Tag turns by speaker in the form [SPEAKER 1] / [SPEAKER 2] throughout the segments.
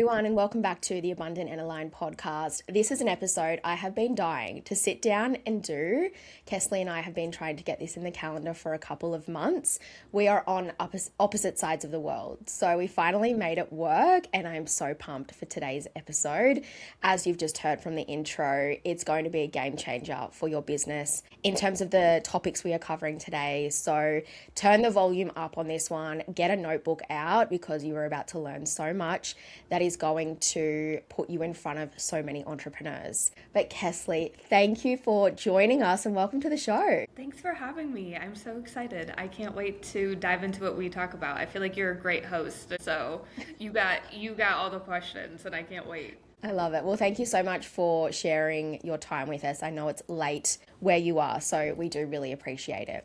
[SPEAKER 1] everyone, and welcome back to the Abundant and Aligned podcast. This is an episode I have been dying to sit down and do. Kessli and I have been trying to get this in the calendar for a couple of months. We are on opposite sides of the world, so we finally made it work, and I'm so pumped for today's episode. As you've just heard from the intro, it's going to be a game changer for your business in terms of the topics we are covering today. So turn the volume up on this one, get a notebook out because you are about to learn so much that is going to put you in front of so many entrepreneurs. But Kessli, thank you for joining us and welcome to the show.
[SPEAKER 2] Thanks for having me. I'm so excited. I can't wait to dive into what we talk about. I feel like you're a great host, so you got all the questions and I can't wait.
[SPEAKER 1] I love it. Well, thank you so much for sharing your time with us. I know it's late where you are, so we do really appreciate it.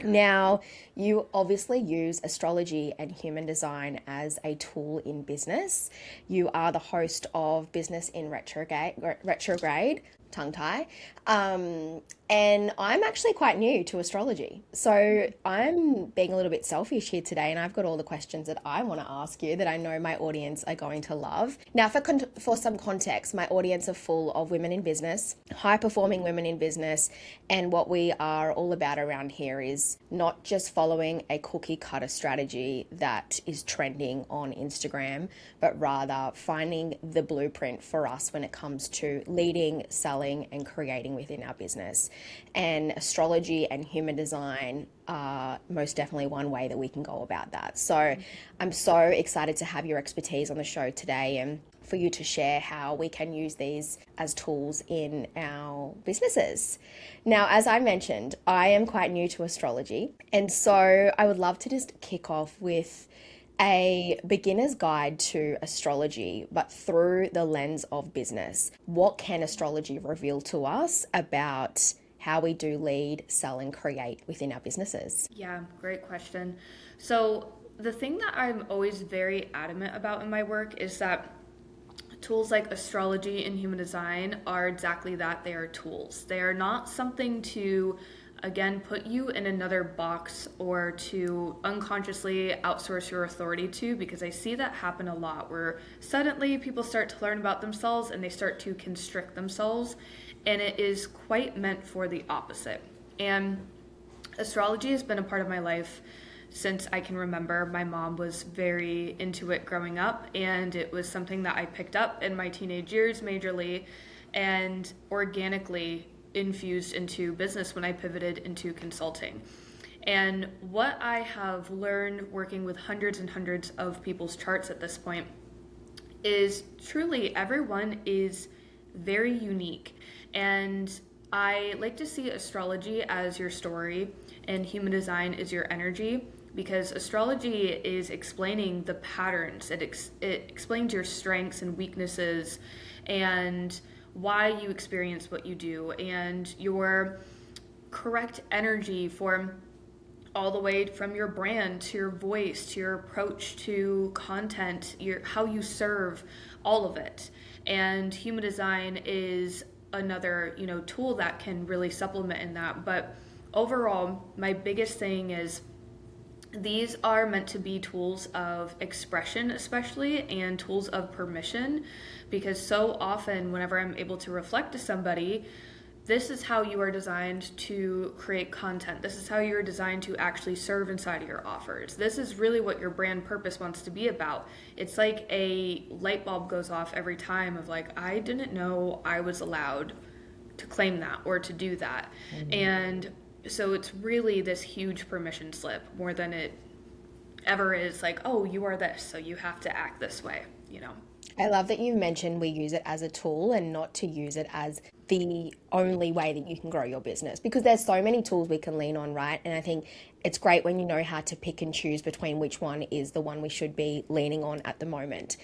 [SPEAKER 1] Now, you obviously use astrology and human design as a tool in business. You are the host of Business in Retrograde, tongue tie. And I'm actually quite new to astrology. So I'm being a little bit selfish here today, and I've got all the questions that I want to ask you that I know my audience are going to love. Now, for some context, my audience are full of women in business, high-performing women in business, and what we are all about around here is not just following a cookie-cutter strategy that is trending on Instagram, but rather finding the blueprint for us when it comes to leading, selling, and creating within our business. And astrology and human design are most definitely one way that we can go about that. So I'm so excited to have your expertise on the show today and for you to share how we can use these as tools in our businesses. Now, as I mentioned, I am quite new to astrology, and so I would love to just kick off with a beginner's guide to astrology, but through the lens of business. What can astrology reveal to us about how we do lead, sell, and create within our businesses?
[SPEAKER 2] Yeah, great question. So the thing that I'm always very adamant about in my work is that tools like astrology and human design are exactly that. They are tools. They are not something to, again, put you in another box or to unconsciously outsource your authority to, because I see that happen a lot where suddenly people start to learn about themselves and they start to constrict themselves, and it is quite meant for the opposite. And astrology has been a part of my life since I can remember. My mom was very into it growing up, and it was something that I picked up in my teenage years majorly and organically infused into business when I pivoted into consulting. And what I have learned working with hundreds and hundreds of people's charts at this point is truly everyone is very unique. And I like to see astrology as your story and human design is your energy, because astrology is explaining the patterns. It explains your strengths and weaknesses and why you experience what you do and your correct energy for all the way from your brand to your voice to your approach to content, how you serve, all of it. And human design is another, tool that can really supplement in that. But overall, my biggest thing is these are meant to be tools of expression, especially, and tools of permission, because so often whenever I'm able to reflect to somebody, this is how you are designed to create content. This is how you're designed to actually serve inside of your offers. This is really what your brand purpose wants to be about. It's like a light bulb goes off every time of like, I didn't know I was allowed to claim that or to do that. Mm-hmm. And so it's really this huge permission slip more than it ever is like, oh, you are this, so you have to act this way,
[SPEAKER 1] I love that you mentioned we use it as a tool and not to use it as the only way that you can grow your business, because there's so many tools we can lean on, right? And I think it's great when you know how to pick and choose between which one is the one we should be leaning on at the moment.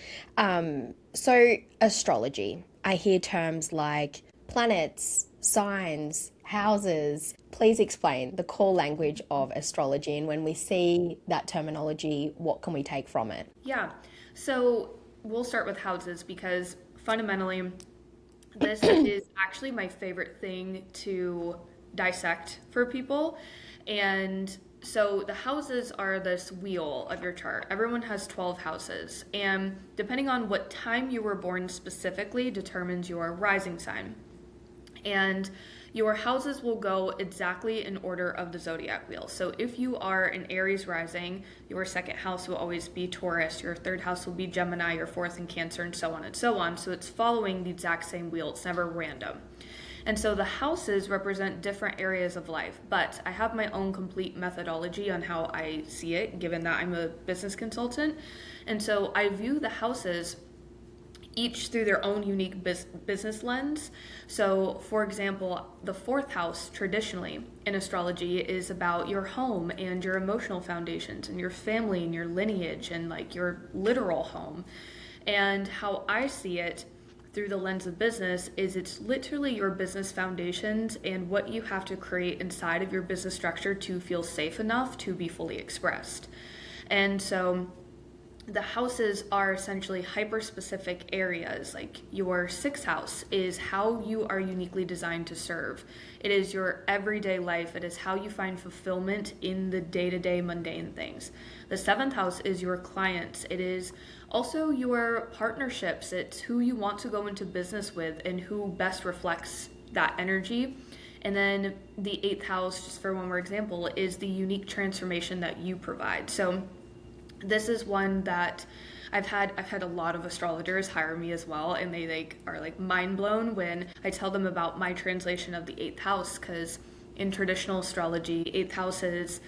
[SPEAKER 1] So astrology, I hear terms like planets, signs, houses. Please explain the core language of astrology, and when we see that terminology, what can we take from it?
[SPEAKER 2] Yeah, so we'll start with houses because fundamentally this is actually my favorite thing to dissect for people. And So the houses are this wheel of your chart. Everyone has 12 houses, and depending on what time you were born specifically determines your rising sign. And your houses will go exactly in order of the zodiac wheel. So if you are an Aries rising, your second house will always be Taurus, your third house will be Gemini, your fourth in Cancer, and so on and so on. So it's following the exact same wheel. It's never random. And so the houses represent different areas of life, but I have my own complete methodology on how I see it, given that I'm a business consultant. And so I view the houses each through their own unique business lens. So, for example, the fourth house traditionally in astrology is about your home and your emotional foundations and your family and your lineage and like your literal home. And how I see it through the lens of business is it's literally your business foundations and what you have to create inside of your business structure to feel safe enough to be fully expressed. And so the houses are essentially hyper-specific areas. Like your sixth house is how you are uniquely designed to serve. It is your everyday life. It is how you find fulfillment in the day-to-day mundane things. The seventh house is your clients. It is also your partnerships. It's who you want to go into business with and who best reflects that energy. And then the eighth house, just for one more example, is the unique transformation that you provide. So this is one that I've had a lot of astrologers hire me as well, and they are mind blown when I tell them about my translation of the eighth house, because in traditional astrology, eighth house is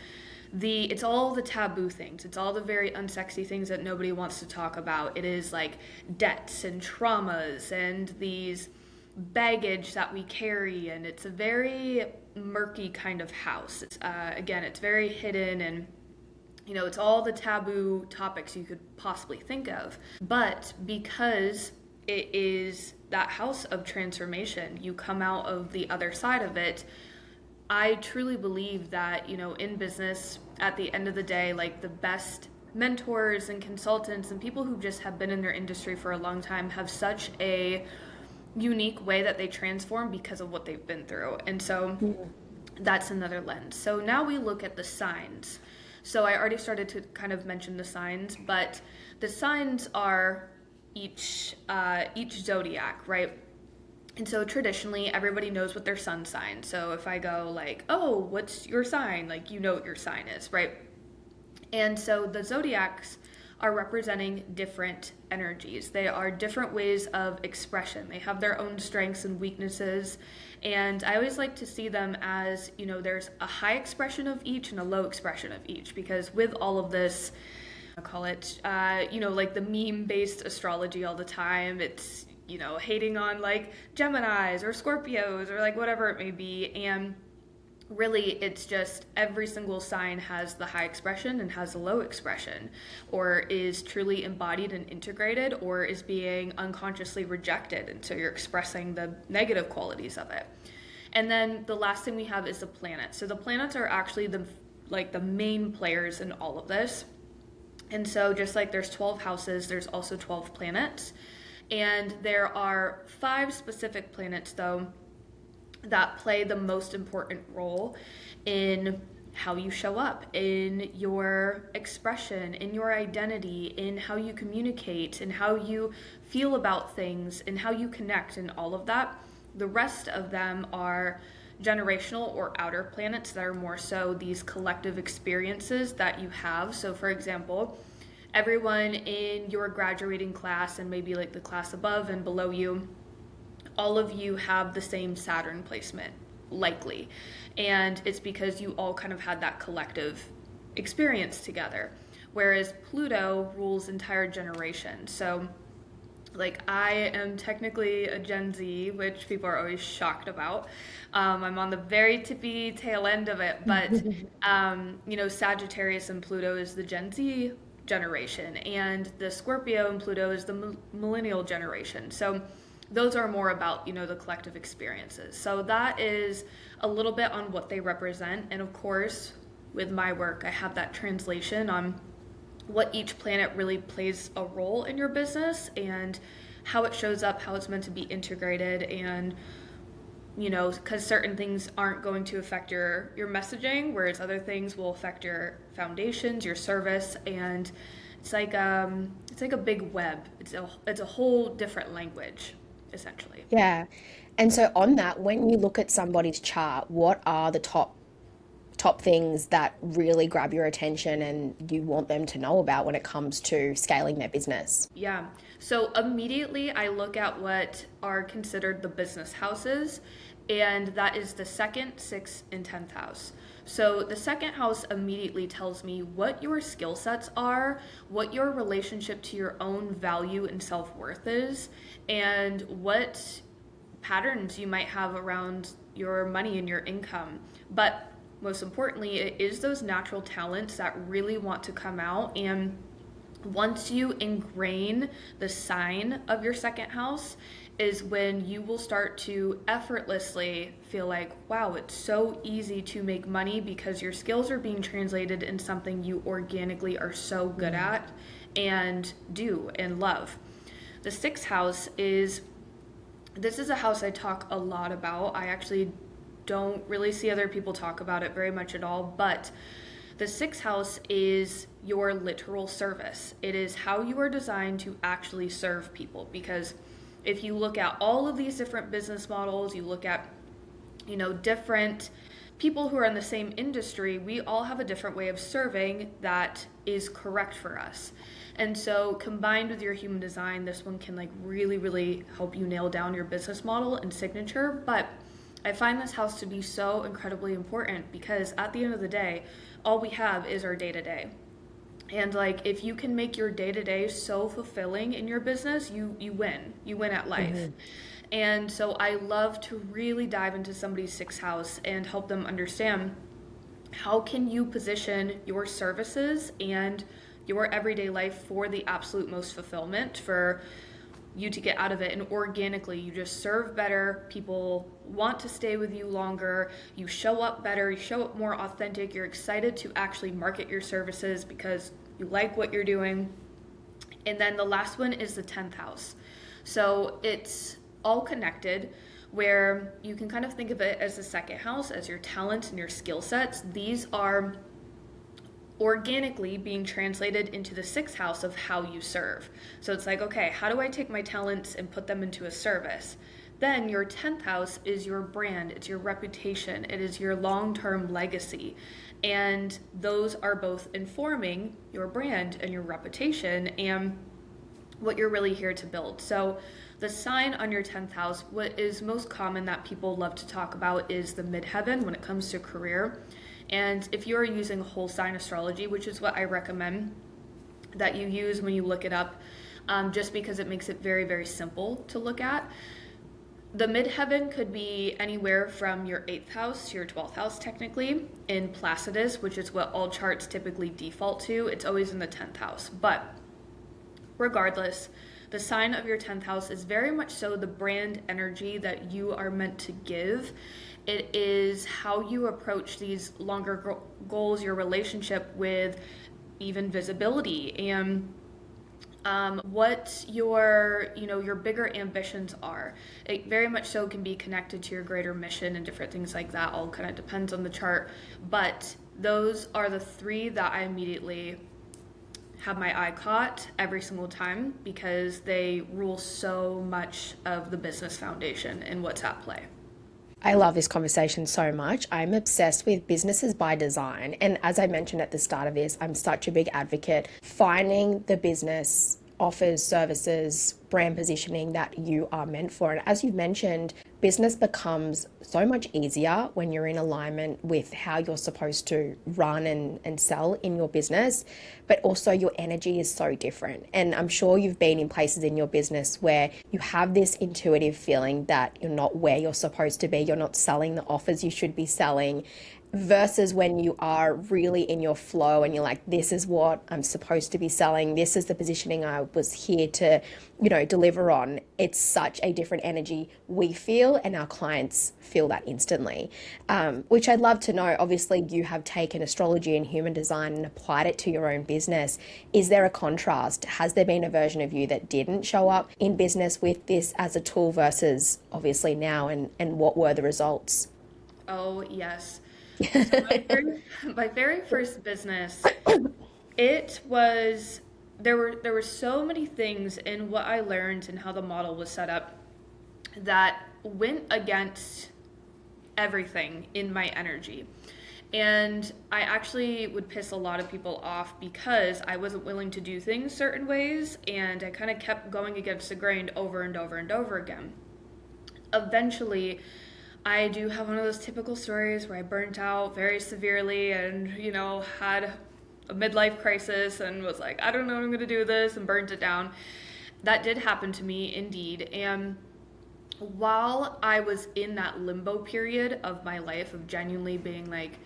[SPEAKER 2] it's all the taboo things. It's all the very unsexy things that nobody wants to talk about. It is like debts and traumas and these baggage that we carry, and it's a very murky kind of house. It's, again, it's very hidden, and it's all the taboo topics you could possibly think of. But because it is that house of transformation, you come out of the other side of it. I truly believe that, in business, at the end of the day, like the best mentors and consultants and people who just have been in their industry for a long time have such a unique way that they transform because of what they've been through. And so that's another lens. So now we look at the signs. So I already started to kind of mention the signs, but the signs are each zodiac, right? And so traditionally, everybody knows what their sun sign. So if I go like, oh, what's your sign? Like, you know what your sign is, right? And so the zodiacs are representing different energies. They are different ways of expression. They have their own strengths and weaknesses. And I always like to see them as, there's a high expression of each and a low expression of each, because with all of this, I call it, like the meme-based astrology all the time. It's, hating on like Geminis or Scorpios or like whatever it may be. And really, it's just every single sign has the high expression and has the low expression, or is truly embodied and integrated, or is being unconsciously rejected. And so you're expressing the negative qualities of it. And then the last thing we have is the planets. So the planets are actually the main players in all of this. And so just like there's 12 houses, there's also 12 planets. And there are 5 specific planets, though, that play the most important role in how you show up, in your expression, in your identity, in how you communicate, and how you feel about things, and how you connect, and all of that. The rest of them are generational or outer planets that are more so these collective experiences that you have. So for example, everyone in your graduating class and maybe like the class above and below you, all of you have the same Saturn placement, likely. And it's because you all kind of had that collective experience together. Whereas Pluto rules entire generations. So like I am technically a Gen Z, which people are always shocked about. I'm on the very tippy tail end of it, but Sagittarius and Pluto is the Gen Z generation, and the Scorpio and Pluto is the millennial generation. So those are more about, the collective experiences. So that is a little bit on what they represent. And of course, with my work, I have that translation on what each planet really plays a role in your business and how it shows up, how it's meant to be integrated, and because certain things aren't going to affect your messaging, whereas other things will affect your foundations, your service, and it's like a big web. It's a whole different language, essentially.
[SPEAKER 1] Yeah. And so on that, when you look at somebody's chart, what are the top things that really grab your attention and you want them to know about when it comes to scaling their business?
[SPEAKER 2] Yeah. So immediately I look at what are considered the business houses, and that is the second, sixth, and 10th house. So the second house immediately tells me what your skill sets are, what your relationship to your own value and self-worth is, and what patterns you might have around your money and your income. But most importantly, it is those natural talents that really want to come out. And once you ingrain the sign of your second house, is when you will start to effortlessly feel like, wow, it's so easy to make money because your skills are being translated in something you organically are so good at and do and love. The sixth house this is a house I talk a lot about. I actually don't really see other people talk about it very much at all, but the sixth house is your literal service. It is how you are designed to actually serve people, because if you look at all of these different business models, you look at, different people who are in the same industry, we all have a different way of serving that is correct for us. And so combined with your human design, this one can really, really help you nail down your business model and signature. But I find this house to be so incredibly important because at the end of the day, all we have is our day-to-day. And if you can make your day-to-day so fulfilling in your business, you win. You win at life. Mm-hmm. And so I love to really dive into somebody's sixth house and help them understand how can you position your services and your everyday life for the absolute most fulfillment for you to get out of it. And organically, you just serve better. People want to stay with you longer. You show up better. You show up more authentic. You're excited to actually market your services because you like what you're doing. And then the last one is the 10th house. So it's all connected, where you can kind of think of it as the second house, as your talents and your skill sets. These are organically being translated into the sixth house of how you serve. So it's okay, how do I take my talents and put them into a service? Then your 10th house is your brand, it's your reputation, it is your long-term legacy. And those are both informing your brand and your reputation and what you're really here to build. So the sign on your 10th house, what is most common that people love to talk about is the midheaven when it comes to career. And if you're using whole sign astrology, which is what I recommend that you use when you look it up, just because it makes it very, very simple to look at. The midheaven could be anywhere from your 8th house to your 12th house, technically. In Placidus, which is what all charts typically default to, it's always in the 10th house. But regardless, the sign of your 10th house is very much so the brand energy that you are meant to give. It is how you approach these longer goals, your relationship with even visibility, and what your bigger ambitions are. It very much so can be connected to your greater mission and different things like that. All kind of depends on the chart, but those are the three that I immediately have my eye caught every single time because they rule so much of the business foundation and what's at play.
[SPEAKER 1] I love this conversation so much. I'm obsessed with businesses by design. And as I mentioned at the start of this, I'm such a big advocate finding the business offers, services, brand positioning that you are meant for. And as you've mentioned, business becomes so much easier when you're in alignment with how you're supposed to run and sell in your business, but also your energy is so different. And I'm sure you've been in places in your business where you have this intuitive feeling that you're not where you're supposed to be, you're not selling the offers you should be selling. versus when you are really in your flow and you're like, this is what I'm supposed to be selling. This is the positioning I was here to, deliver on. It's such a different energy we feel, and our clients feel that instantly, which I'd love to know. Obviously, you have taken astrology and human design and applied it to your own business. Is there a contrast? Has there been a version of you that didn't show up in business with this as a tool versus obviously now, and what were the results?
[SPEAKER 2] Oh, yes. So my very first business, it was there were so many things in what I learned and how the model was set up that went against everything in my energy. And I actually would piss a lot of people off because I wasn't willing to do things certain ways, and I kind of kept going against the grain over and over and over again. Eventually, I do have one of those typical stories where I burnt out very severely and, had a midlife crisis and was like, I don't know what I'm going to do with this, and burnt it down. That did happen to me indeed. And while I was in that limbo period of my life of genuinely being like,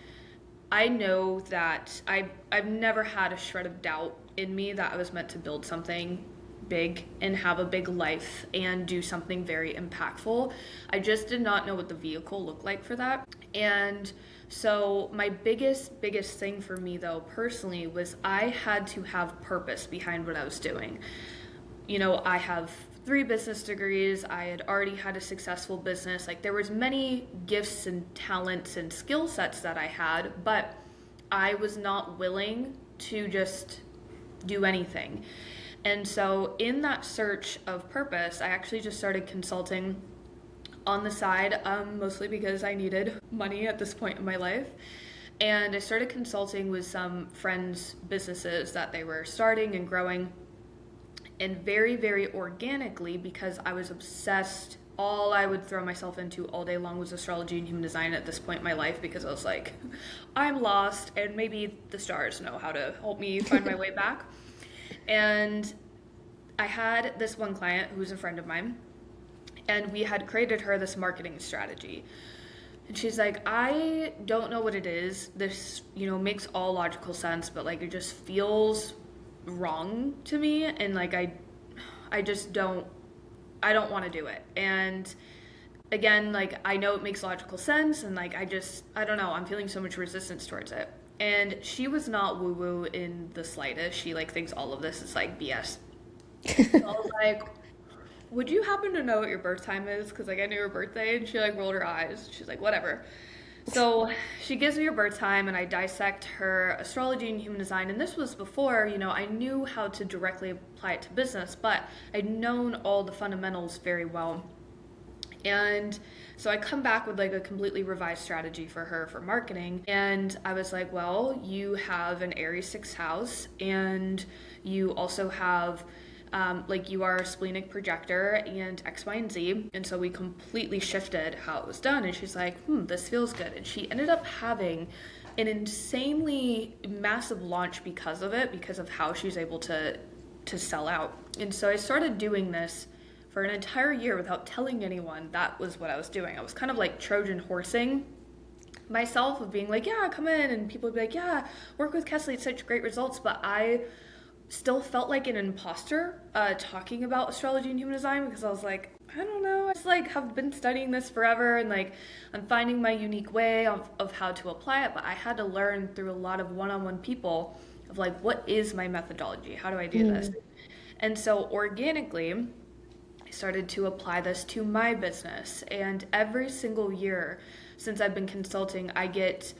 [SPEAKER 2] I know that I've never had a shred of doubt in me that I was meant to build something big and have a big life and do something very impactful. I just did not know what the vehicle looked like for that. And so my biggest thing for me though personally was I had to have purpose behind what I was doing. I have 3 business degrees. I had already had a successful business. Like, there was many gifts and talents and skill sets that I had, but I was not willing to just do anything. And so in that search of purpose, I actually just started consulting on the side, mostly because I needed money at this point in my life. And I started consulting with some friends' businesses that they were starting and growing. And very, very organically, because I was obsessed, all I would throw myself into all day long was astrology and human design at this point in my life, because I was like, I'm lost and maybe the stars know how to help me find my way back. And I had this one client who was a friend of mine, and we had created her this marketing strategy. And she's like, I don't know what it is. This, makes all logical sense, but like it just feels wrong to me, and like I just don't want to do it. And again, like I know it makes logical sense, and like I don't know, I'm feeling so much resistance towards it. And she was not woo woo in the slightest. She like thinks all of this is like BS. So I was like, would you happen to know what your birth time is? Because like I knew her birthday, and she like rolled her eyes. She's like, whatever. So she gives me her birth time, and I dissect her astrology and human design. And this was before, I knew how to directly apply it to business, but I'd known all the fundamentals very well. And so I come back with like a completely revised strategy for her for marketing. And I was like, well, you have an Aries 6th house, and you also have you are a splenic projector and X, Y, and Z. And so we completely shifted how it was done. And she's like, this feels good. And she ended up having an insanely massive launch because of it, because of how she's able to sell out. And so I started doing this for an entire year without telling anyone that was what I was doing. I was kind of like Trojan horsing myself of being like, yeah, come in. And people would be like, yeah, work with Kessli. It's such great results. But I still felt like an imposter talking about astrology and human design, because I was like, I don't know, I just like have been studying this forever, and like I'm finding my unique way of how to apply it, but I had to learn through a lot of one-on-one people of like, what is my methodology? How do I do this? And so organically, I started to apply this to my business, and every single year since I've been consulting, I get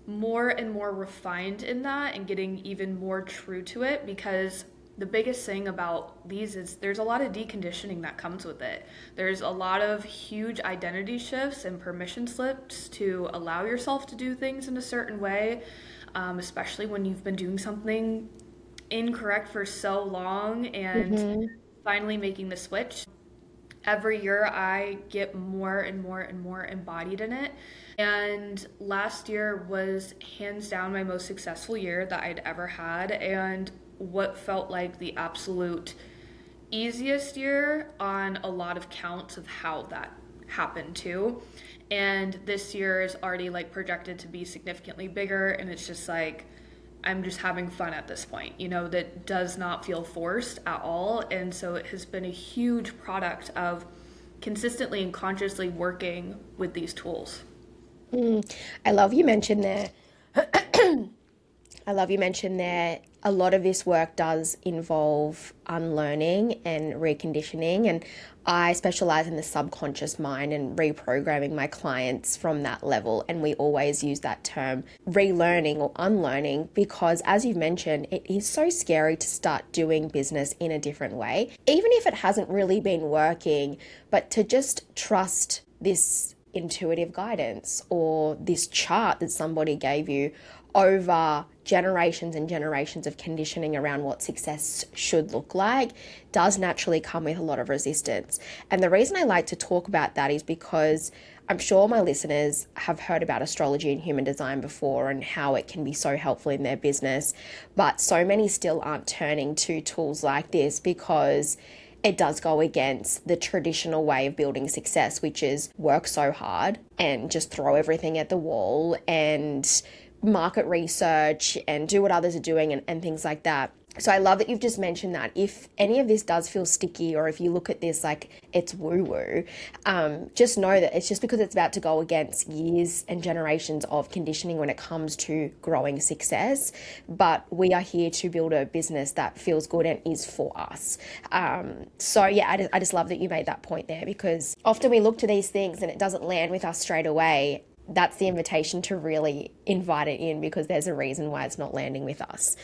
[SPEAKER 2] more and more refined in that and getting even more true to it, because the biggest thing about these is there's a lot of deconditioning that comes with it. There's a lot of huge identity shifts and permission slips to allow yourself to do things in a certain way, especially when you've been doing something incorrect for so long and finally making the switch. Every year I get more and more and more embodied in it. And last year was hands down my most successful year that I'd ever had, and what felt like the absolute easiest year on a lot of counts of how that happen too. And this year is already like projected to be significantly bigger, and it's just like I'm just having fun at this point, that does not feel forced at all. And so it has been a huge product of consistently and consciously working with these tools.
[SPEAKER 1] I love you mentioned there. I love you mentioned there. A lot of this work does involve unlearning and reconditioning, and I specialize in the subconscious mind and reprogramming my clients from that level. And we always use that term relearning or unlearning because, as you've mentioned, it is so scary to start doing business in a different way, even if it hasn't really been working, but to just trust this intuitive guidance or this chart that somebody gave you over generations and generations of conditioning around what success should look like does naturally come with a lot of resistance. And the reason I like to talk about that is because I'm sure my listeners have heard about astrology and human design before and how it can be so helpful in their business, but so many still aren't turning to tools like this because it does go against the traditional way of building success, which is work so hard and just throw everything at the wall and market research and do what others are doing and things like that. So I love that you've just mentioned that. If any of this does feel sticky, or if you look at this like it's woo-woo, just know that it's just because it's about to go against years and generations of conditioning when it comes to growing success. But we are here to build a business that feels good and is for us. So yeah, I just love that you made that point there, because often we look to these things and it doesn't land with us straight away. That's the invitation to really invite it in, because there's a reason why it's not landing with us.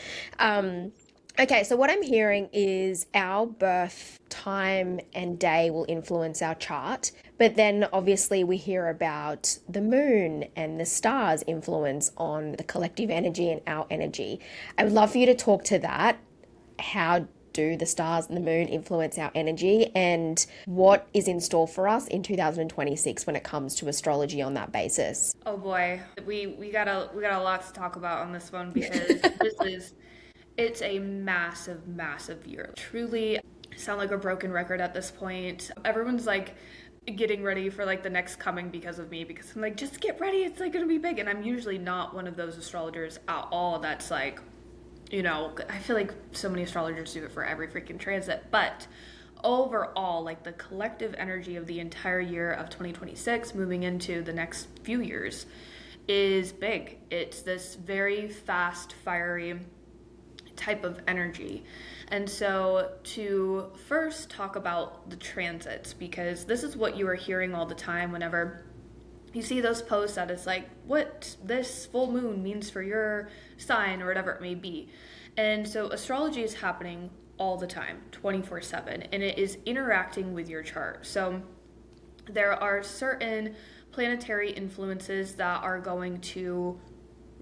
[SPEAKER 1] Okay, so what I'm hearing is our birth time and day will influence our chart, but then obviously we hear about the moon and the stars' influence on the collective energy and our energy. I would love for you to talk to that. How do the stars and the moon influence our energy, and what is in store for us in 2026 when it comes to astrology on that basis?
[SPEAKER 2] Oh boy, we got a lot to talk about on this one, because it's a massive, massive year. Truly sound like a broken record at this point. Everyone's like getting ready for like the next coming because of me, because I'm like, just get ready, it's like gonna be big. And I'm usually not one of those astrologers at all that's like, I feel like so many astrologers do it for every freaking transit. But overall, like the collective energy of the entire year of 2026 moving into the next few years is big. It's this very fast, fiery type of energy. And so to first talk about the transits, because this is what you are hearing all the time whenever you see those posts that it's like what this full moon means for your sign or whatever it may be. And so astrology is happening all the time, 24/7, and it is interacting with your chart. So there are certain planetary influences that are going to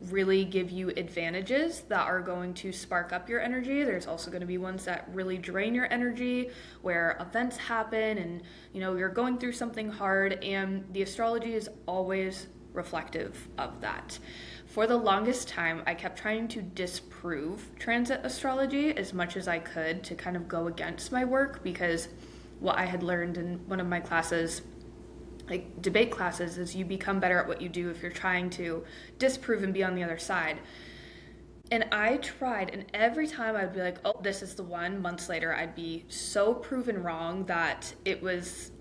[SPEAKER 2] really give you advantages, that are going to spark up your energy. There's also going to be ones that really drain your energy, where events happen and you're going through something hard, and the astrology is always reflective of that. For the longest time, I kept trying to disprove transit astrology as much as I could to kind of go against my work, because what I had learned in one of my classes, like debate classes, is you become better at what you do if you're trying to disprove and be on the other side. And I tried, and every time I'd be like, oh, this is the one. Months later, I'd be so proven wrong that it was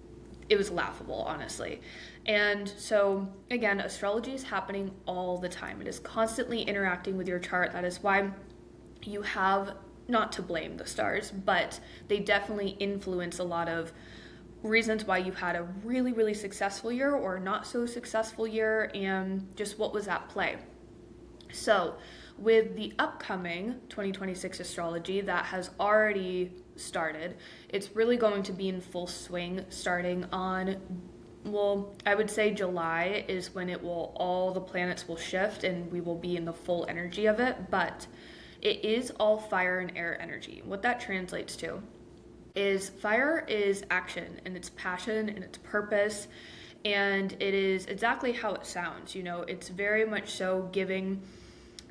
[SPEAKER 2] laughable, honestly. And so again, astrology is happening all the time. It is constantly interacting with your chart. That is why you have, not to blame the stars, but they definitely influence a lot of reasons why you had a really, really successful year or not so successful year, and just what was at play. So with the upcoming 2026 astrology that has already started, it's really going to be in full swing starting on, well, I would say July is when all the planets will shift and we will be in the full energy of it. But it is all fire and air energy. What that translates to is fire is action, and it's passion, and it's purpose, and it is exactly how it sounds. It's very much so giving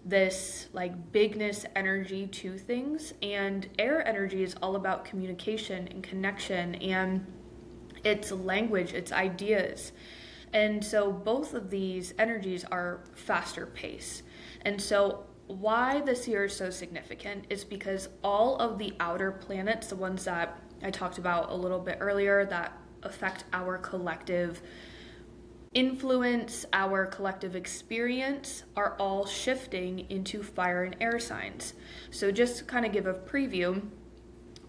[SPEAKER 2] this like bigness energy to things. And air energy is all about communication and connection, and it's language, it's ideas. And so both of these energies are faster pace. And so why this year is so significant is because all of the outer planets, the ones that I talked about a little bit earlier that affect our collective influence, our collective experience, are all shifting into fire and air signs. So just to kind of give a preview,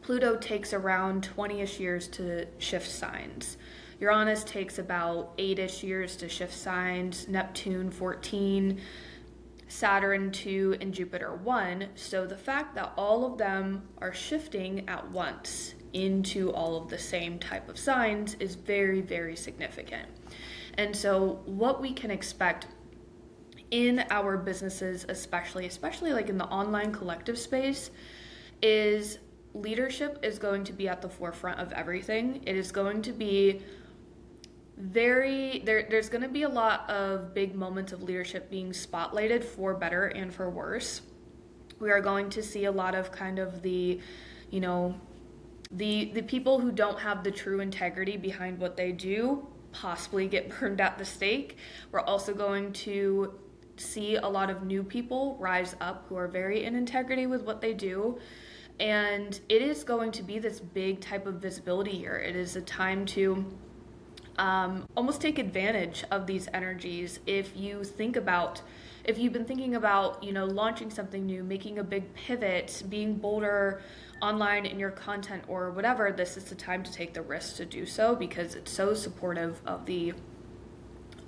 [SPEAKER 2] Pluto takes around 20-ish years to shift signs. Uranus takes about 8-ish years to shift signs, Neptune 14, Saturn 2, and Jupiter 1. So the fact that all of them are shifting at once into all of the same type of signs is very, very significant. And so what we can expect in our businesses, especially like in the online collective space, is leadership is going to be at the forefront of everything. It is going to be there's going to be a lot of big moments of leadership being spotlighted for better and for worse. We are going to see a lot of kind of the people who don't have the true integrity behind what they do possibly get burned at the stake. We're also going to see a lot of new people rise up who are very in integrity with what they do. And it is going to be this big type of visibility here. It is a time to almost take advantage of these energies. If you've been thinking about, launching something new, making a big pivot, being bolder online in your content or whatever, this is the time to take the risk to do so, because it's so supportive of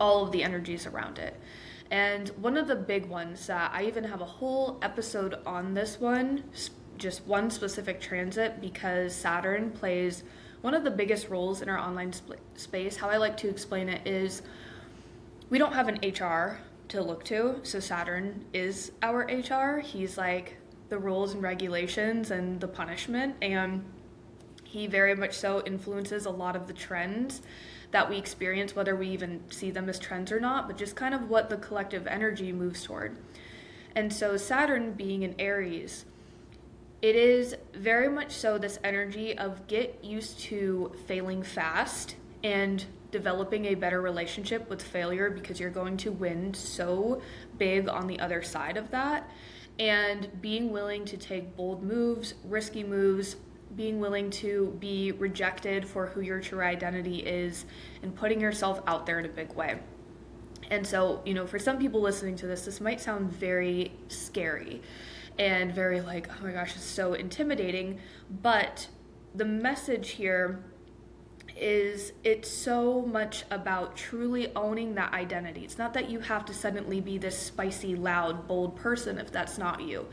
[SPEAKER 2] all of the energies around it. And one of the big ones that I even have a whole episode on this one, just one specific transit, because Saturn plays one of the biggest roles in our online space. How I like to explain it is we don't have an HR to look to, so Saturn is our HR. He's like the rules and regulations and the punishment, and he very much so influences a lot of the trends that we experience, whether we even see them as trends or not, but just kind of what the collective energy moves toward. And so Saturn being in Aries, it is very much so this energy of get used to failing fast and developing a better relationship with failure, because you're going to win so big on the other side of that. And being willing to take bold moves, risky moves, being willing to be rejected for who your true identity is, and putting yourself out there in a big way. And so, for some people listening to this might sound very scary and very like, oh my gosh, it's so intimidating. But the message here is it's so much about truly owning that identity. It's not that you have to suddenly be this spicy, loud, bold person if that's not you,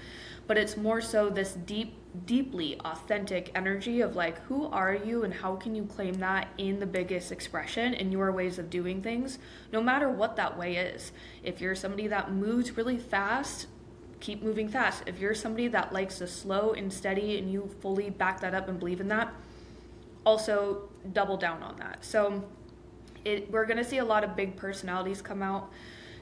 [SPEAKER 2] but it's more so this deeply authentic energy of like, who are you and how can you claim that in the biggest expression in your ways of doing things, no matter what that way is. If you're somebody that moves really fast, keep moving fast. If you're somebody that likes the slow and steady and you fully back that up and believe in that, also double down on that. So we're going to see a lot of big personalities come out,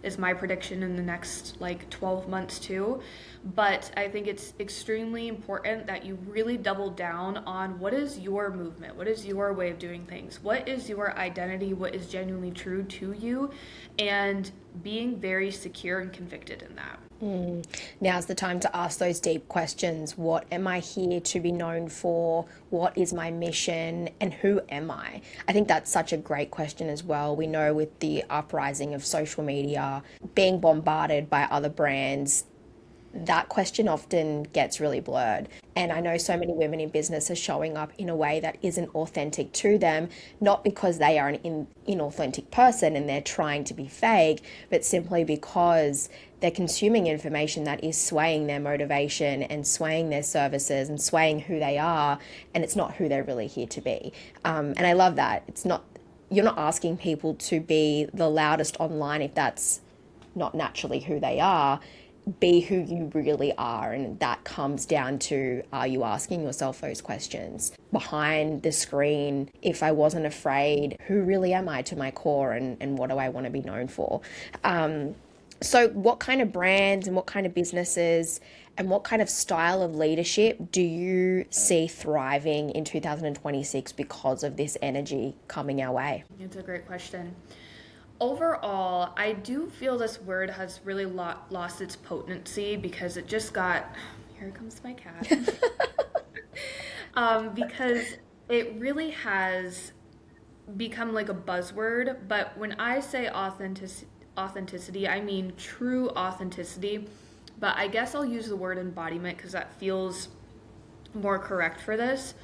[SPEAKER 2] is my prediction, in the next 12 months too. But I think it's extremely important that you really double down on what is your movement, what is your way of doing things, what is your identity, what is genuinely true to you, and being very secure and convicted in that.
[SPEAKER 1] Now's the time to ask those deep questions. What am I here to be known for? What is my mission? And who am I? I think that's such a great question as well. We know with the uprising of social media, being bombarded by other brands, that question often gets really blurred. And I know so many women in business are showing up in a way that isn't authentic to them, not because they are an inauthentic person and they're trying to be fake, but simply because they're consuming information that is swaying their motivation and swaying their services and swaying who they are, and it's not who they're really here to be. And I love that. You're not asking people to be the loudest online if that's not naturally who they are. Be who you really are, and that comes down to, are you asking yourself those questions? Behind the screen, if I wasn't afraid, who really am I to my core, and what do I want to be known for? So what kind of brands and what kind of businesses And what kind of style of leadership do you see thriving in 2026 because of this energy coming our way?
[SPEAKER 2] It's a great question. Overall, I do feel this word has really lost its potency because it just got. Here comes my cat. Because it really has become like a buzzword. But when I say authenticity, I mean true authenticity. But I guess I'll use the word embodiment because that feels more correct for this.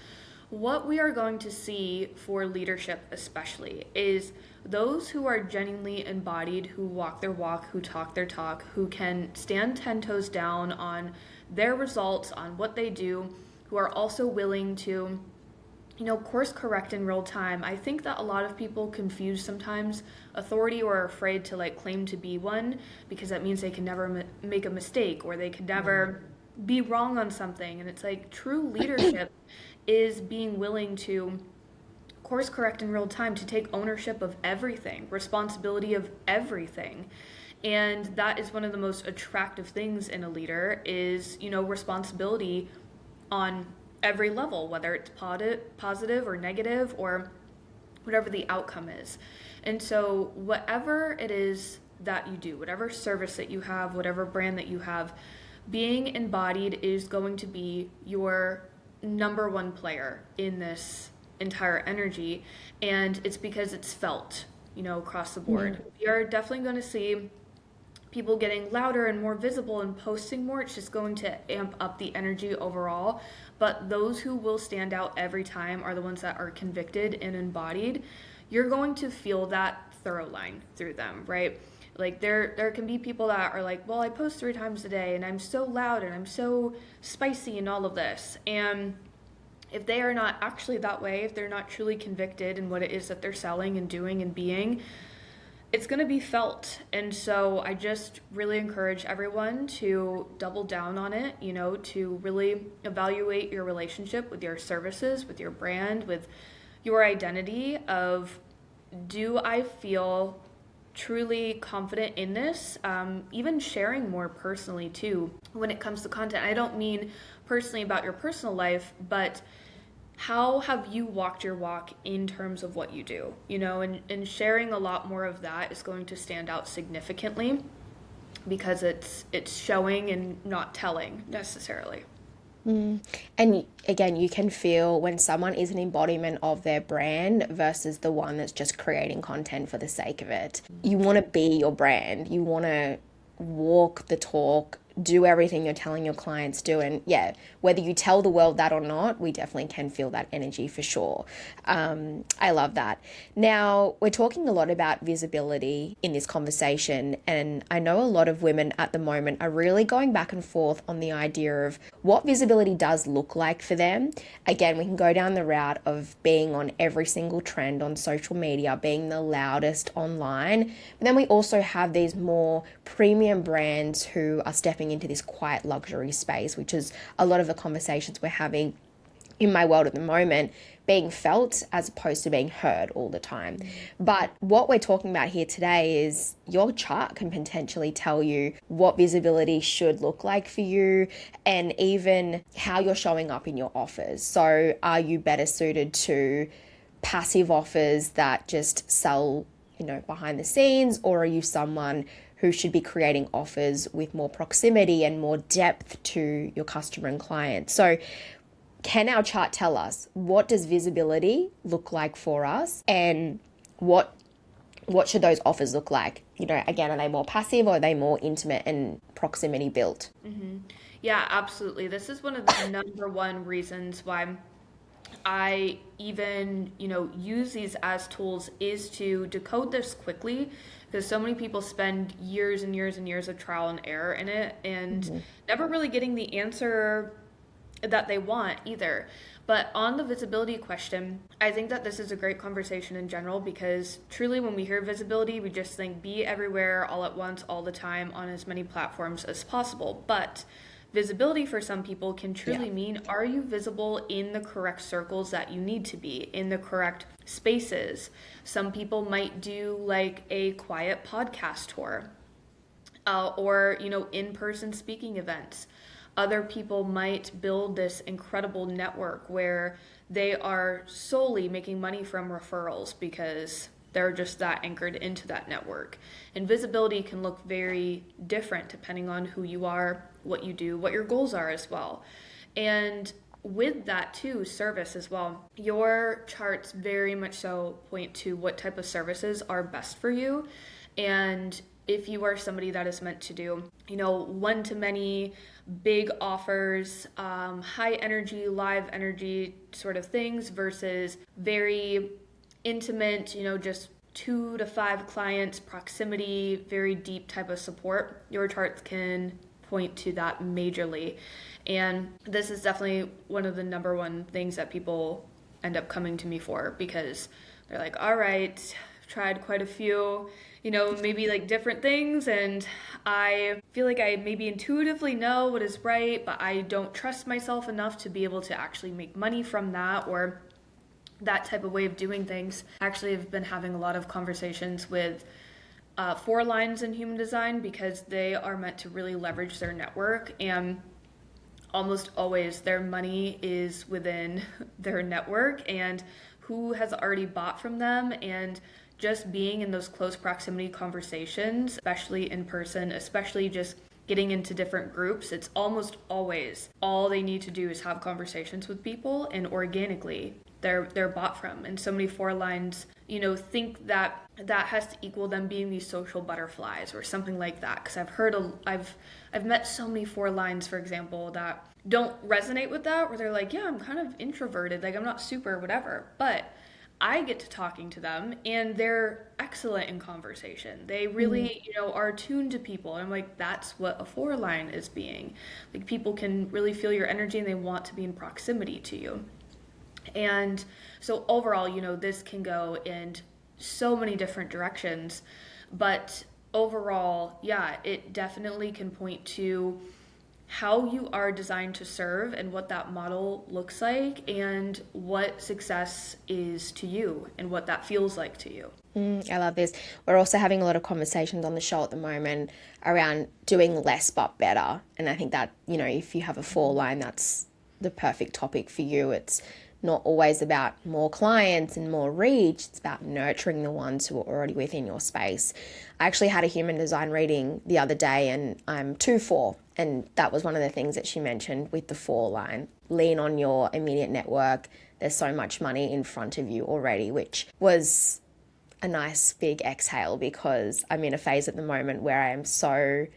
[SPEAKER 2] What we are going to see for leadership, especially, is those who are genuinely embodied, who walk their walk, who talk their talk, who can stand 10 toes down on their results, on what they do, who are also willing to, course correct in real time. I think that a lot of people confuse sometimes authority or are afraid to claim to be one because that means they can never make a mistake or they can never be wrong on something. And it's true leadership is being willing to course correct in real time, to take ownership of everything, responsibility of everything. And that is one of the most attractive things in a leader is, responsibility on every level, whether it's positive or negative or whatever the outcome is. And so whatever it is that you do, whatever service that you have, whatever brand that you have, being embodied is going to be your number one player in this entire energy. And it's because it's felt, across the board. You're definitely going to see people getting louder and more visible and posting more. It's just going to amp up the energy overall. But those who will stand out every time are the ones that are convicted and embodied. You're going to feel that thorough line through them, right? There can be people that are well, I post 3 times a day and I'm so loud and I'm so spicy and all of this. And if they are not actually that way, if they're not truly convicted in what it is that they're selling and doing and being, it's going to be felt. And so I just really encourage everyone to double down on it, to really evaluate your relationship with your services, with your brand, with your identity of, do I feel truly confident in this? Even sharing more personally too when it comes to content. I don't mean personally about your personal life, but how have you walked your walk in terms of what you do, and sharing a lot more of that is going to stand out significantly because it's showing and not telling necessarily.
[SPEAKER 1] And again, you can feel when someone is an embodiment of their brand versus the one that's just creating content for the sake of it. You want to be your brand. You want to walk the talk, do everything you're telling your clients do. And yeah, whether you tell the world that or not, we definitely can feel that energy for sure. I love that. Now, we're talking a lot about visibility in this conversation, and I know a lot of women at the moment are really going back and forth on the idea of what visibility does look like for them. Again, we can go down the route of being on every single trend on social media, being the loudest online. But then we also have these more premium brands who are stepping into this quiet luxury space, which is a lot of the conversations we're having in my world at the moment, being felt as opposed to being heard all the time. But what we're talking about here today is your chart can potentially tell you what visibility should look like for you and even how you're showing up in your offers. So are you better suited to passive offers that just sell, behind the scenes, or are you someone who should be creating offers with more proximity and more depth to your customer and client? So can our chart tell us what does visibility look like for us, and what should those offers look like? Again, are they more passive or are they more intimate and proximity built?
[SPEAKER 2] Mm-hmm. Yeah, absolutely. This is one of the number one reasons why I even, use these as tools is to decode this quickly, because so many people spend years and years and years of trial and error in it and never really getting the answer that they want either. But on the visibility question, I think that this is a great conversation in general, because truly when we hear visibility, we just think be everywhere all at once, all the time, on as many platforms as possible. But visibility for some people can truly mean, are you visible in the correct circles that you need to be, in the correct spaces? Some people might do a quiet podcast tour or, in-person speaking events. Other people might build this incredible network where they are solely making money from referrals because they're just that anchored into that network. And visibility can look very different depending on who you are, what you do, what your goals are as well. And with that too, service as well. Your charts very much so point to what type of services are best for you. And if you are somebody that is meant to do, one to many, big offers, high energy, live energy sort of things versus very intimate, just 2 to 5 clients, proximity, very deep type of support, your charts can point to that majorly. And this is definitely one of the number one things that people end up coming to me for, because they're like, all right, I've tried quite a few, maybe like different things, and I feel like I maybe intuitively know what is right, but I don't trust myself enough to be able to actually make money from that or that type of way of doing things. Actually, I've been having a lot of conversations with 4 lines in human design because they are meant to really leverage their network, and almost always their money is within their network and who has already bought from them. And just being in those close proximity conversations, especially in person, especially just getting into different groups, it's almost always all they need to do is have conversations with people, and organically they're bought from. And so many 4 lines, think that has to equal them being these social butterflies or something like that. Because I've met so many 4 lines, for example, that don't resonate with that, where they're like, yeah, I'm kind of introverted, like I'm not super whatever, but I get to talking to them and they're excellent in conversation. They really, are tuned to people. And I'm like, that's what a 4 line is being. Like, people can really feel your energy and they want to be in proximity to you. And so overall, this can go in so many different directions, but overall, yeah, it definitely can point to how you are designed to serve and what that model looks like and what success is to you and what that feels like to you.
[SPEAKER 1] I love this. We're also having a lot of conversations on the show at the moment around doing less but better. And I think that, if you have a 4 line, that's the perfect topic for you. It's not always about more clients and more reach. It's about nurturing the ones who are already within your space. I actually had a human design reading the other day, and I'm 2-4. And that was one of the things that she mentioned with the 4 line. Lean on your immediate network. There's so much money in front of you already, which was a nice big exhale, because I'm in a phase at the moment where I am so...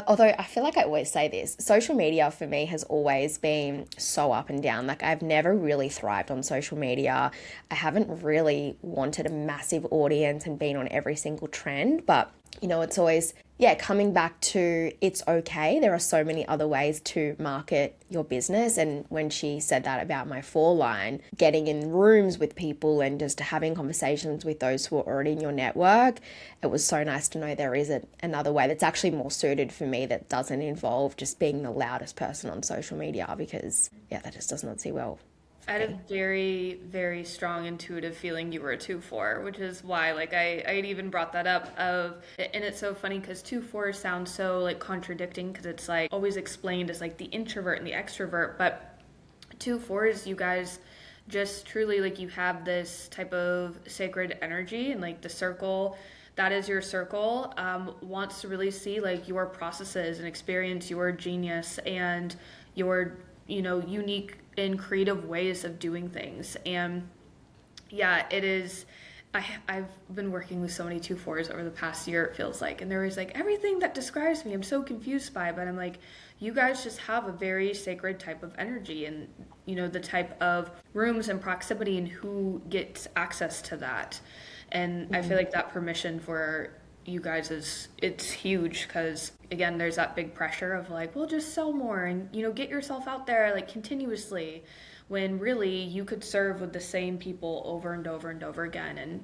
[SPEAKER 1] Although I feel like I always say this, social media for me has always been so up and down. Like, I've never really thrived on social media. I haven't really wanted a massive audience and been on every single trend, but it's always, coming back to it's okay. There are so many other ways to market your business. And when she said that about my 4 line, getting in rooms with people and just having conversations with those who are already in your network, it was so nice to know there is another way that's actually more suited for me, that doesn't involve just being the loudest person on social media, because that just does not see well.
[SPEAKER 2] I had a very, very strong intuitive feeling you were a 2-4, which is why, I had even brought that up and it's so funny because 2-4 sounds so contradicting, because it's always explained as the introvert and the extrovert, but 2-4s, you guys just truly you have this type of sacred energy, and the circle that is your circle wants to really see your processes and experience your genius and your unique and creative ways of doing things. And it is, I've been working with so many 2-4s over the past year, it feels like, and there is everything that describes me I'm so confused by, but I'm like, you guys just have a very sacred type of energy, and the type of rooms and proximity and who gets access to that. And I feel like that permission for you guys it's huge, because again, there's that big pressure of well, just sell more and get yourself out there continuously, when really you could serve with the same people over and over and over again and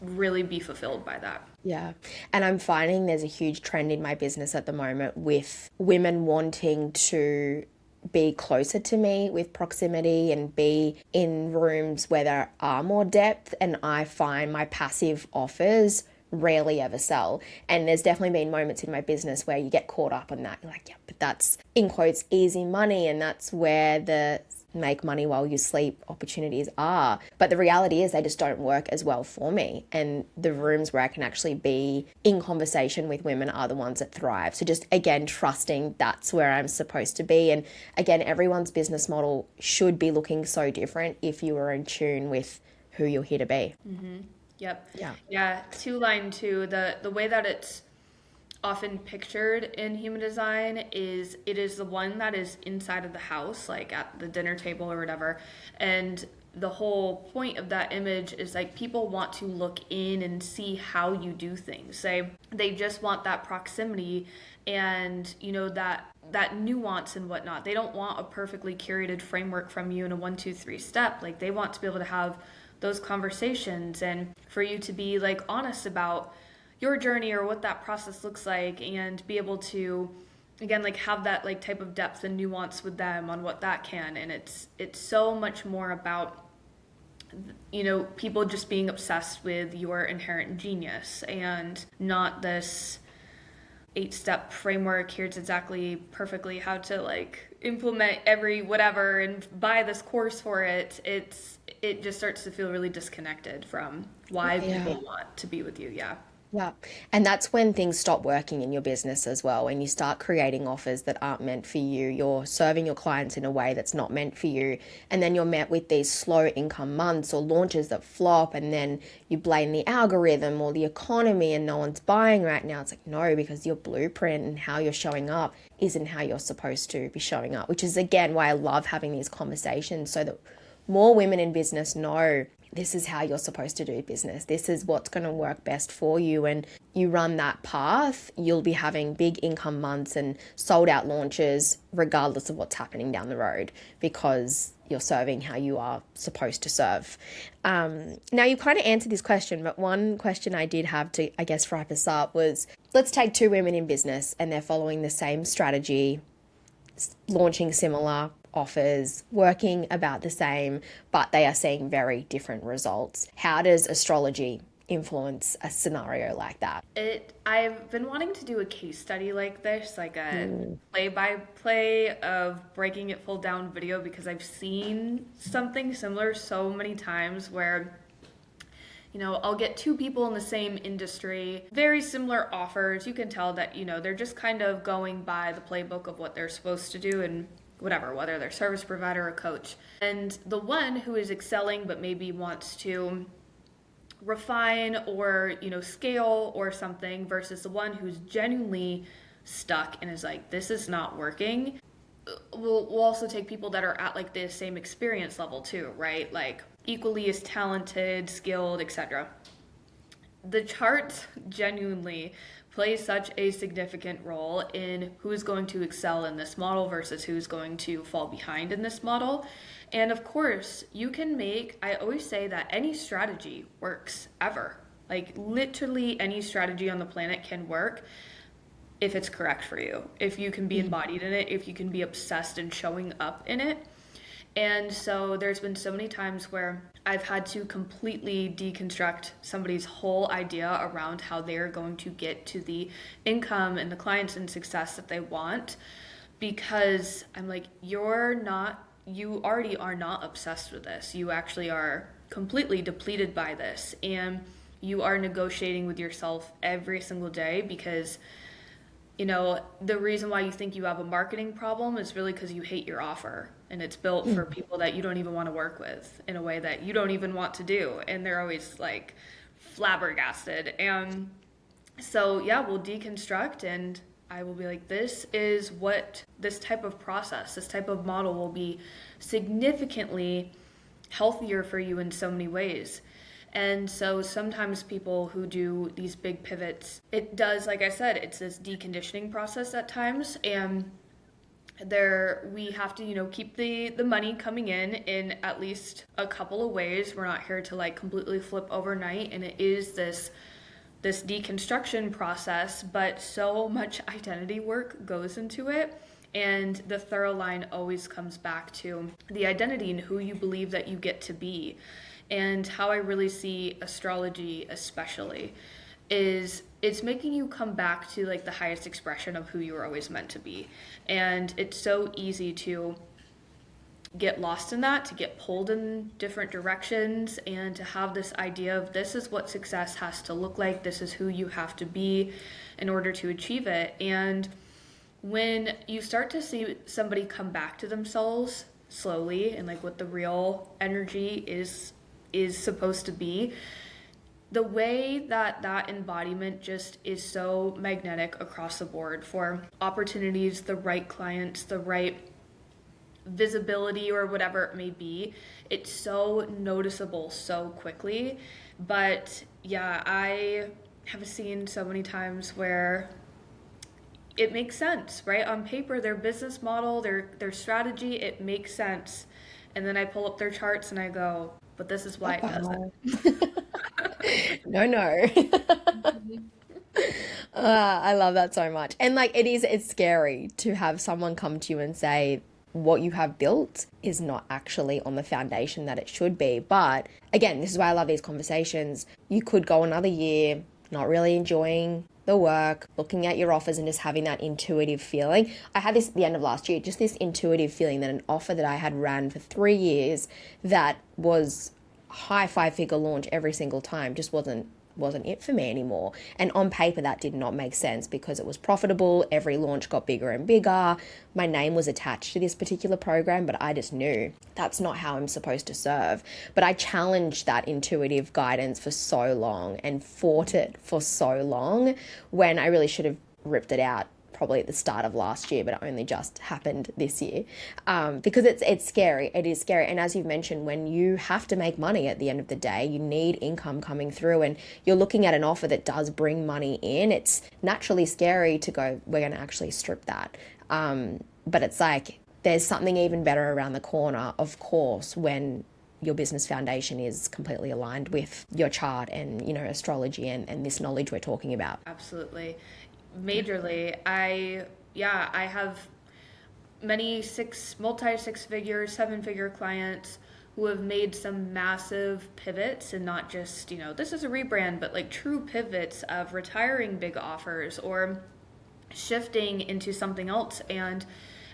[SPEAKER 2] really be fulfilled by that.
[SPEAKER 1] Yeah. And I'm finding there's a huge trend in my business at the moment with women wanting to be closer to me with proximity and be in rooms where there are more depth. And I find my passive offers rarely ever sell. And there's definitely been moments in my business where you get caught up on that. You're like, yeah, but that's in quotes easy money, and that's where the make money while you sleep opportunities are. But the reality is they just don't work as well for me. And the rooms where I can actually be in conversation with women are the ones that thrive. So just again, trusting that's where I'm supposed to be. And again, everyone's business model should be looking so different if you are in tune with who you're here to be.
[SPEAKER 2] Mm-hmm. Yep.
[SPEAKER 1] Yeah.
[SPEAKER 2] Yeah. Line two, the way that it's often pictured in human design is it is the one that is inside of the house, like at the dinner table or whatever. And the whole point of that image is like people want to look in and see how you do things. They just want that proximity and that nuance and whatnot. They don't want a perfectly curated framework from you in a 1, 2, 3 step. Like they want to be able to have those conversations and for you to be like honest about your journey or what that process looks like and be able to again like have that like type of depth and nuance with them on what that can. And it's so much more about people just being obsessed with your inherent genius and not this 8-step framework. Here's exactly perfectly how to like implement every whatever and buy this course for it. It just starts to feel really disconnected from why people want to be with you.
[SPEAKER 1] Yeah. And that's when things stop working in your business as well. When you start creating offers that aren't meant for you, you're serving your clients in a way that's not meant for you. And then you're met with these slow income months or launches that flop. And then you blame the algorithm or the economy and no one's buying right now. It's like, no, because your blueprint and how you're showing up isn't how you're supposed to be showing up, which is again why I love having these conversations so that more women in business know this is how you're supposed to do business. This is what's going to work best for you. And you run that path, you'll be having big income months and sold out launches regardless of what's happening down the road because you're serving how you are supposed to serve. Now, you kind of answered this question, but one question I did have to, I guess, wrap us up was, let's take 2 women in business and they're following the same strategy, launching similar offers, working about the same, but they are seeing very different results. How does astrology influence a scenario like that?
[SPEAKER 2] I've been wanting to do a case study like this, like a play-by-play of breaking it full down video, because I've seen something similar so many times where I'll get 2 people in the same industry, very similar offers. You can tell that, they're just kind of going by the playbook of what they're supposed to do and whatever, whether they're service provider or coach. And the one who is excelling but maybe wants to refine or, scale or something versus the one who's genuinely stuck and is like, this is not working. We'll also take people that are at like the same experience level too, right? Like equally as talented, skilled, etc. The chart genuinely plays such a significant role in who's going to excel in this model versus who's going to fall behind in this model. And of course, I always say that any strategy works ever. Like literally any strategy on the planet can work if it's correct for you, if you can be embodied in it, if you can be obsessed and showing up in it. And so there's been so many times where I've had to completely deconstruct somebody's whole idea around how they're going to get to the income and the clients and success that they want, because I'm like, you already are not obsessed with this. You actually are completely depleted by this, and you are negotiating with yourself every single day because the reason why you think you have a marketing problem is really because you hate your offer, and it's built for people that you don't even want to work with in a way that you don't even want to do, and they're always like flabbergasted. And so we'll deconstruct, and I will be like, this is what this type of process, this type of model will be significantly healthier for you in so many ways. And so sometimes people who do these big pivots, it does, like I said, it's this deconditioning process at times. And we have to, keep the money coming in at least a couple of ways. We're not here to like completely flip overnight. And it is this deconstruction process, but so much identity work goes into it. And the thorough line always comes back to the identity and who you believe that you get to be. And how I really see astrology especially is it's making you come back to like the highest expression of who you were always meant to be. And it's so easy to get lost in that, to get pulled in different directions, and to have this idea of this is what success has to look like, this is who you have to be in order to achieve it. And when you start to see somebody come back to themselves slowly and like what the real energy is supposed to be, the way that that embodiment just is so magnetic across the board for opportunities, the right clients, the right visibility or whatever it may be, it's so noticeable so quickly. But yeah, I have seen so many times where it makes sense, right? On paper, their business model, their strategy, it makes sense. And then I pull up their charts and I go, but this is why it doesn't.
[SPEAKER 1] No. I love that so much. And like it's scary to have someone come to you and say what you have built is not actually on the foundation that it should be. But again, this is why I love these conversations. You could go another year not really enjoying the work, looking at your offers and just having that intuitive feeling. I had this at the end of last year, just this intuitive feeling that an offer that I had ran for 3 years that was high 5-figure launch every single time just wasn't it for me anymore. And on paper that did not make sense because it was profitable, every launch got bigger and bigger, my name was attached to this particular program, but I just knew that's not how I'm supposed to serve. But I challenged that intuitive guidance for so long and fought it for so long when I really should have ripped it out probably at the start of last year, but it only just happened this year, because it's scary. It is scary. And as you've mentioned, when you have to make money at the end of the day, you need income coming through and you're looking at an offer that does bring money in, it's naturally scary to go, we're going to actually strip that. But it's like, there's something even better around the corner, of course, when your business foundation is completely aligned with your chart and, astrology and this knowledge we're talking about.
[SPEAKER 2] Absolutely. Majorly. I have many multi-6-figure, 7-figure clients who have made some massive pivots, and not just, this is a rebrand, but like true pivots of retiring big offers or shifting into something else. And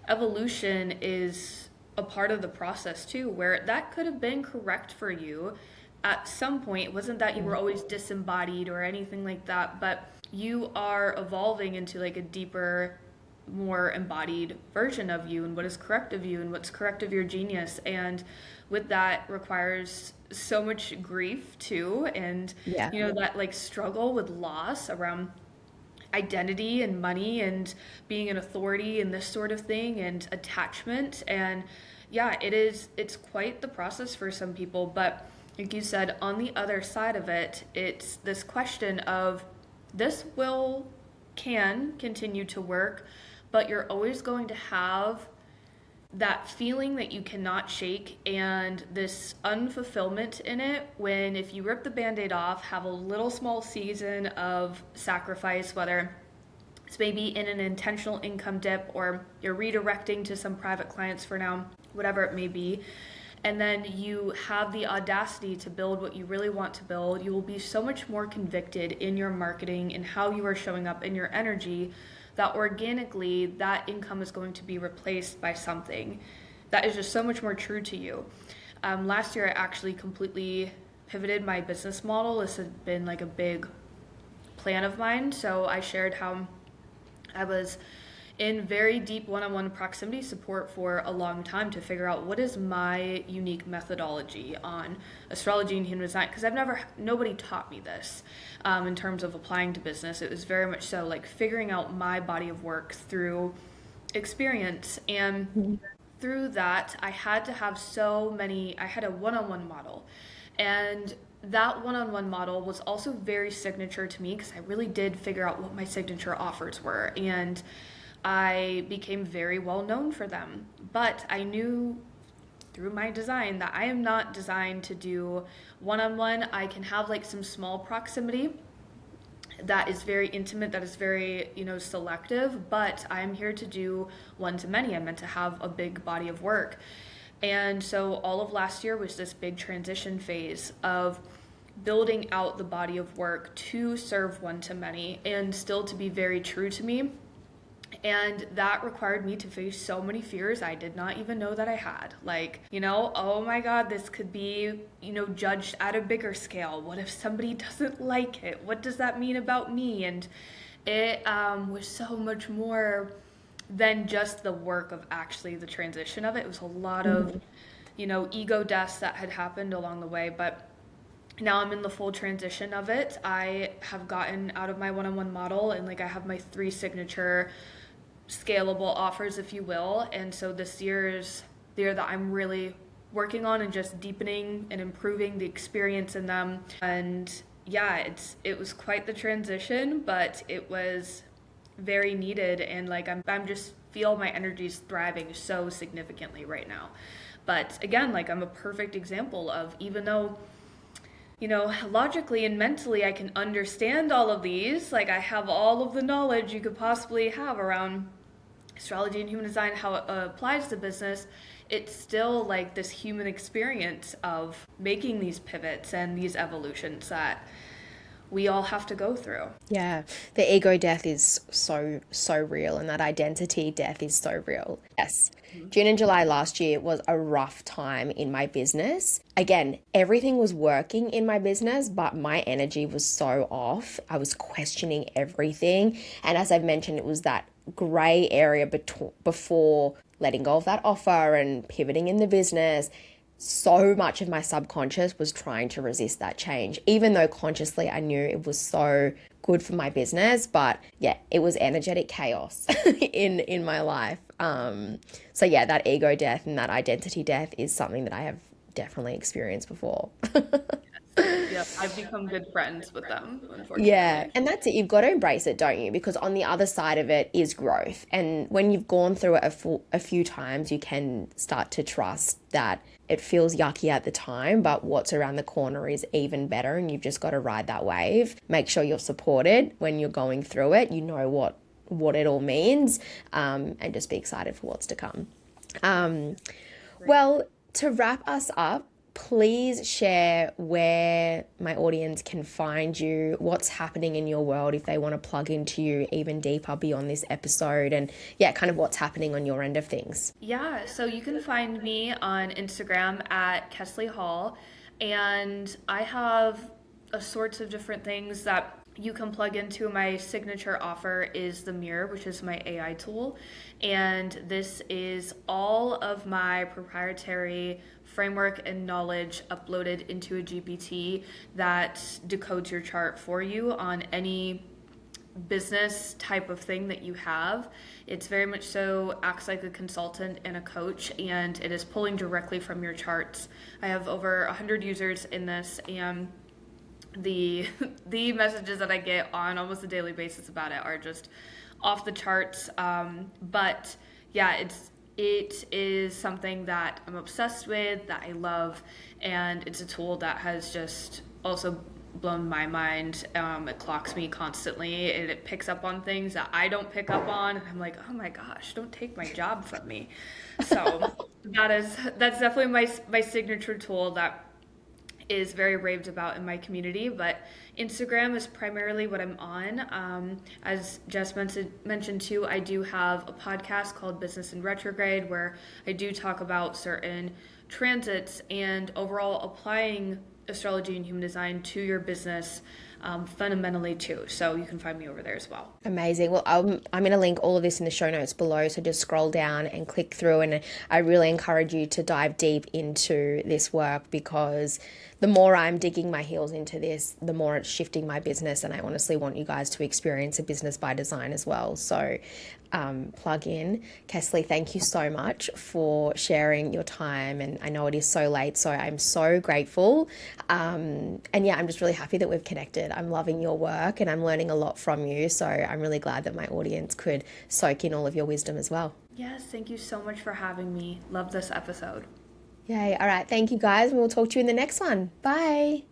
[SPEAKER 2] evolution is a part of the process too, where that could have been correct for you at some point. It wasn't that you were always disembodied or anything like that, but you are evolving into like a deeper, more embodied version of you and what is correct of you and what's correct of your genius. And with that requires so much grief too. And, that like struggle with loss around identity and money and being an authority and this sort of thing and attachment. And yeah, it's quite the process for some people. But like you said, on the other side of it, it's this question of this can continue to work, but you're always going to have that feeling that you cannot shake and this unfulfillment in it when, if you rip the Band-Aid off, have a little small season of sacrifice, whether it's maybe in an intentional income dip or you're redirecting to some private clients for now, whatever it may be, and then you have the audacity to build what you really want to build, you will be so much more convicted in your marketing and how you are showing up in your energy that organically that income is going to be replaced by something that is just so much more true to you. Last year, I actually completely pivoted my business model. This had been like a big plan of mine. So I shared how I was in very deep one-on-one proximity support for a long time to figure out what is my unique methodology on astrology and human design, because nobody taught me this in terms of applying to business. It was very much so like figuring out my body of work through experience. And through that, I had to have I had a one-on-one model. And that one-on-one model was also very signature to me because I really did figure out what my signature offers were. And I became very well known for them. But I knew through my design that I am not designed to do one-on-one. I can have like some small proximity that is very intimate, that is very, selective, but I'm here to do one-to-many. I'm meant to have a big body of work. And so all of last year was this big transition phase of building out the body of work to serve one to many and still to be very true to me. And that required me to face so many fears I did not even know that I had. Like, oh my God, this could be, judged at a bigger scale. What if somebody doesn't like it? What does that mean about me? And it was so much more than just the work of actually the transition of it. It was a lot of, ego deaths that had happened along the way. But now I'm in the full transition of it. I have gotten out of my one-on-one model, and I have my 3 signature scalable offers, if you will. And so this year is the year that I'm really working on and just deepening and improving the experience in them. And yeah, it was quite the transition, but it was very needed. And I'm just feel my energy's thriving so significantly right now. But again, I'm a perfect example of, even though logically and mentally I can understand all of these, I have all of the knowledge you could possibly have around astrology and human design, how it applies to business, it's still this human experience of making these pivots and these evolutions that we all have to go through.
[SPEAKER 1] Yeah, the ego death is so real, and that identity death is so real. Yes. June and July last year was a rough time in my business. Again, everything was working in my business, but my energy was so off. I was questioning everything. And as I've mentioned, it was that gray area before letting go of that offer and pivoting in the business. So much of my subconscious was trying to resist that change, even though consciously I knew it was so good for my business. But yeah, it was energetic chaos in my life. So yeah, that ego death and that identity death is something that I have definitely experienced before.
[SPEAKER 2] Yep, I've become good friends with them, unfortunately.
[SPEAKER 1] Yeah, and that's it. You've got to embrace it, don't you? Because on the other side of it is growth. And when you've gone through it a few times, you can start to trust that it feels yucky at the time, but what's around the corner is even better. And you've just got to ride that wave. Make sure you're supported when you're going through it. You know what it all means, and just be excited for what's to come. Well, to wrap us up, please share where my audience can find you, what's happening in your world if they want to plug into you even deeper beyond this episode, and yeah, kind of what's happening on your end of things.
[SPEAKER 2] Yeah, so you can find me on Instagram at Kessli Hall, and I have a sorts of different things that you can plug into. My signature offer is the Mirror, which is my AI tool, and this is all of my proprietary framework and knowledge uploaded into a GPT that decodes your chart for you on any business type of thing that you have. It's very much so acts like a consultant and a coach, and it is pulling directly from your charts. I have over 100 users in this, and the messages that I get on almost a daily basis about it are just off the charts. But yeah, it is something that I'm obsessed with, that I love, and it's a tool that has just also blown my mind. It clocks me constantly, and it picks up on things that I don't pick up on, and I'm like, oh my gosh, don't take my job from me. So that's definitely my signature tool that is very raved about in my community. But Instagram is primarily what I'm on. As Jess mentioned too, I do have a podcast called Business in Retrograde, where I do talk about certain transits and overall applying astrology and human design to your business fundamentally too. So you can find me over there as well.
[SPEAKER 1] Amazing. Well, I'm going to link all of this in the show notes below, so just scroll down and click through, and I really encourage you to dive deep into this work, because the more I'm digging my heels into this, the more it's shifting my business, and I honestly want you guys to experience a business by design as well. So plug in. Kessli, thank you so much for sharing your time, and I know it is so late, so I'm so grateful. And yeah, I'm just really happy that we've connected. I'm loving your work, and I'm learning a lot from you, so I'm really glad that my audience could soak in all of your wisdom as well.
[SPEAKER 2] Yes, thank you so much for having me. Love this episode.
[SPEAKER 1] Yay. All right. Thank you guys, and we'll talk to you in the next one. Bye.